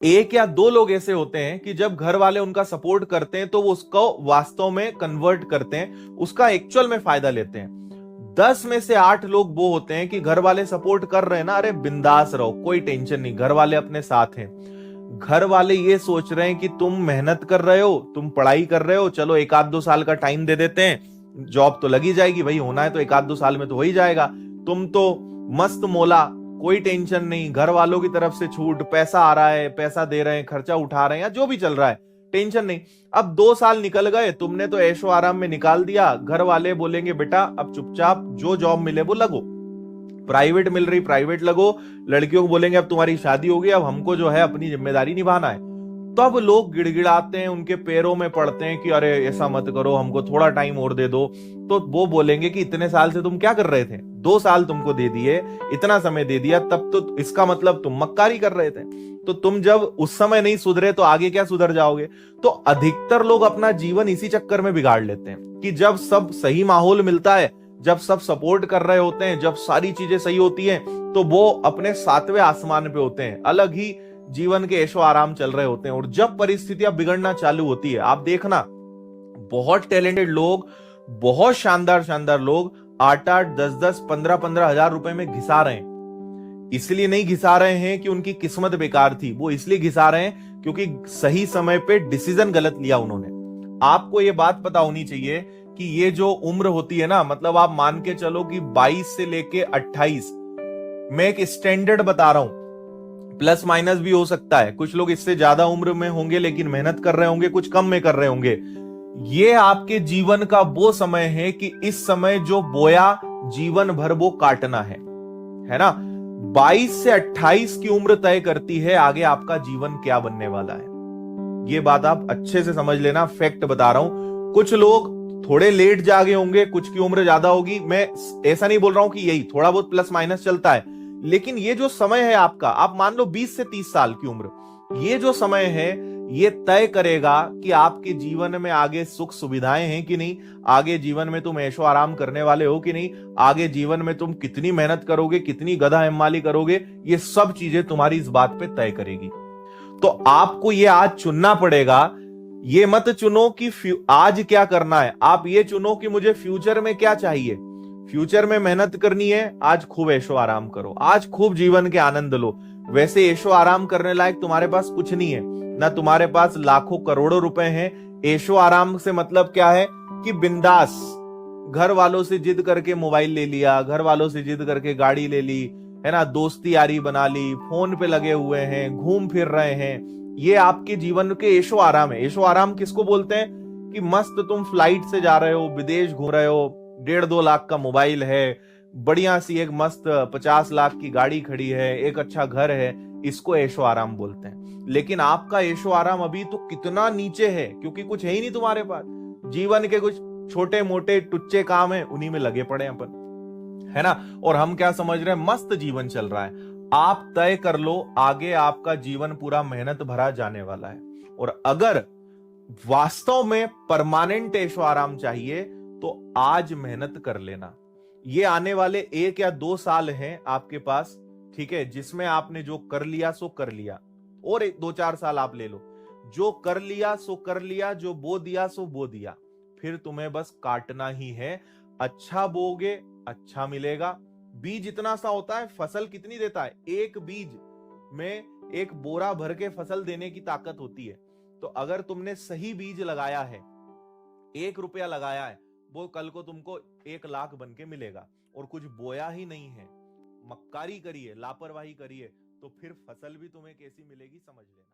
एक या दो लोग ऐसे होते हैं कि जब घर वाले उनका सपोर्ट करते हैं तो वो उसको वास्तव में कन्वर्ट करते हैं, उसका एक्चुअल में फायदा लेते हैं। 10 में से 8 लोग वो होते हैं कि घर वाले सपोर्ट कर रहे हैं ना, अरे बिंदास रहो, कोई टेंशन नहीं, घर वाले अपने साथ हैं। घर वाले ये सोच रहे हैं कि तुम मेहनत कर रहे हो, तुम पढ़ाई कर रहे हो, चलो एक आध दो साल का टाइम दे देते हैं, जॉब तो लगी जाएगी भाई, होना है तो एक आध दो साल में तो हो ही जाएगा। तुम तो मस्त मौला, कोई टेंशन नहीं, घर वालों की तरफ से छूट, पैसा आ रहा है, पैसा दे रहे हैं, खर्चा उठा रहे हैं, या जो भी चल रहा है, टेंशन नहीं। अब 2 साल निकल गए, तुमने तो ऐशो आराम में निकाल दिया, घर वाले बोलेंगे बेटा अब चुपचाप जो जॉब मिले वो लगो, प्राइवेट मिल रही प्राइवेट लगो। लड़कियों को बोलेंगे अब तुम्हारी शादी होगी, अब हमको जो है अपनी जिम्मेदारी निभाना है। तब लोग गिड़गिड़ाते हैं, उनके पैरों में पड़ते हैं कि अरे ऐसा मत करो, हमको थोड़ा टाइम और दे दो। तो वो बोलेंगे कि इतने साल से तुम क्या कर रहे थे, 2 साल तुमको दे दिए, इतना समय दे दिया, तब तो इसका मतलब तुम मक्कारी कर रहे थे। तो तुम जब उस समय नहीं सुधरे तो आगे क्या सुधर जाओगे। तो अधिकतर लोग अपना जीवन इसी चक्कर में बिगाड़ लेते हैं कि जब सब सही माहौल मिलता है, जब सब सपोर्ट कर रहे होते हैं, जब सारी चीजें सही होती हैं, तो वो अपने 7वें आसमान पे होते हैं, अलग ही जीवन के ऐशो आराम चल रहे होते हैं। और जब परिस्थितियां बिगड़ना चालू होती है, आप देखना बहुत टैलेंटेड लोग, बहुत शानदार शानदार लोग 8-8, 10-10, 15-15 हजार रुपए में घिसा रहे हैं। इसलिए नहीं घिसा रहे हैं कि उनकी किस्मत बेकार थी, वो इसलिए घिसा रहे हैं क्योंकि सही समय पे डिसीजन गलत लिया उन्होंने। आपको ये बात पता होनी चाहिए कि ये जो उम्र होती है ना, मतलब आप मान के चलो कि 22 से लेके 28, मैं एक स्टैंडर्ड बता रहा हूं, प्लस माइनस भी हो सकता है, कुछ लोग इससे ज्यादा उम्र में होंगे लेकिन मेहनत कर रहे होंगे, कुछ कम में कर रहे होंगे। ये आपके जीवन का वो समय है कि इस समय जो बोया जीवन भर वो काटना है ना। 22 से 28 की उम्र तय करती है आगे आपका जीवन क्या बनने वाला है। ये बात आप अच्छे से समझ लेना, फैक्ट बता रहा हूं। कुछ लोग थोड़े लेट जागे होंगे, कुछ की उम्र ज्यादा होगी, मैं ऐसा नहीं बोल रहा हूं कि यही थोड़ा बहुत प्लस माइनस चलता है, लेकिन ये जो समय है आपका, आप मान लो 20 से 30 साल की उम्र, ये जो समय है ये तय करेगा कि आपके जीवन में आगे सुख सुविधाएं हैं कि नहीं, आगे जीवन में तुम ऐशो आराम करने वाले हो कि नहीं, आगे जीवन में तुम कितनी मेहनत करोगे, कितनी गधा हिमाली करोगे, ये सब चीजें तुम्हारी इस बात पे तय करेगी। तो आपको ये आज चुनना पड़ेगा। ये मत चुनो कि आज क्या करना है, आप ये चुनो कि मुझे फ्यूचर में क्या चाहिए। फ्यूचर में मेहनत करनी है, आज खूब ऐशो आराम करो, आज खूब जीवन के आनंद लो। वैसे ऐशो आराम करने लायक तुम्हारे पास कुछ नहीं है, ना तुम्हारे पास लाखों करोड़ों रुपए हैं। ऐशो आराम से मतलब क्या है कि बिंदास, घर वालों से जिद करके मोबाइल ले लिया, घर वालों से जिद करके गाड़ी ले ली, है ना, दोस्ती यारी बना ली, फोन पे लगे हुए हैं, घूम फिर रहे हैं, ये आपके जीवन के ऐशो आराम है। ऐशो आराम किसको बोलते हैं कि मस्त तुम फ्लाइट से जा रहे हो, विदेश घूम रहे हो, 1.5-2 लाख का मोबाइल है, बढ़िया सी एक मस्त 50 लाख की गाड़ी खड़ी है, एक अच्छा घर है, इसको ऐशो आराम बोलते हैं। लेकिन आपका ऐशो आराम अभी तो कितना नीचे है, क्योंकि कुछ है ही नहीं तुम्हारे पास। जीवन के कुछ छोटे मोटे टुच्चे काम है, उन्हीं में लगे पड़े हैं अपन, है ना। और हम क्या समझ रहे हैं, मस्त जीवन चल रहा है। आप तय कर लो, आगे आपका जीवन पूरा मेहनत भरा जाने वाला है। और अगर वास्तव में परमानेंट ऐशो आराम चाहिए तो आज मेहनत कर लेना। ये आने वाले 1 या 2 साल हैं आपके पास, ठीक है, जिसमें आपने जो कर लिया सो कर लिया, और 2-4 साल आप ले लो, जो कर लिया सो कर लिया, जो बो दिया सो बो दिया, फिर तुम्हें बस काटना ही है। अच्छा बोगे अच्छा मिलेगा। बीज इतना सा होता है, फसल कितनी देता है, एक बीज में एक बोरा भर के फसल देने की ताकत होती है। तो अगर तुमने सही बीज लगाया है, 1 रुपया लगाया है, वो कल को तुमको 1 लाख बन के मिलेगा। और कुछ बोया ही नहीं है, मक्कारी करिए, लापरवाही करिए, तो फिर फसल भी तुम्हें कैसी मिलेगी समझ लेना।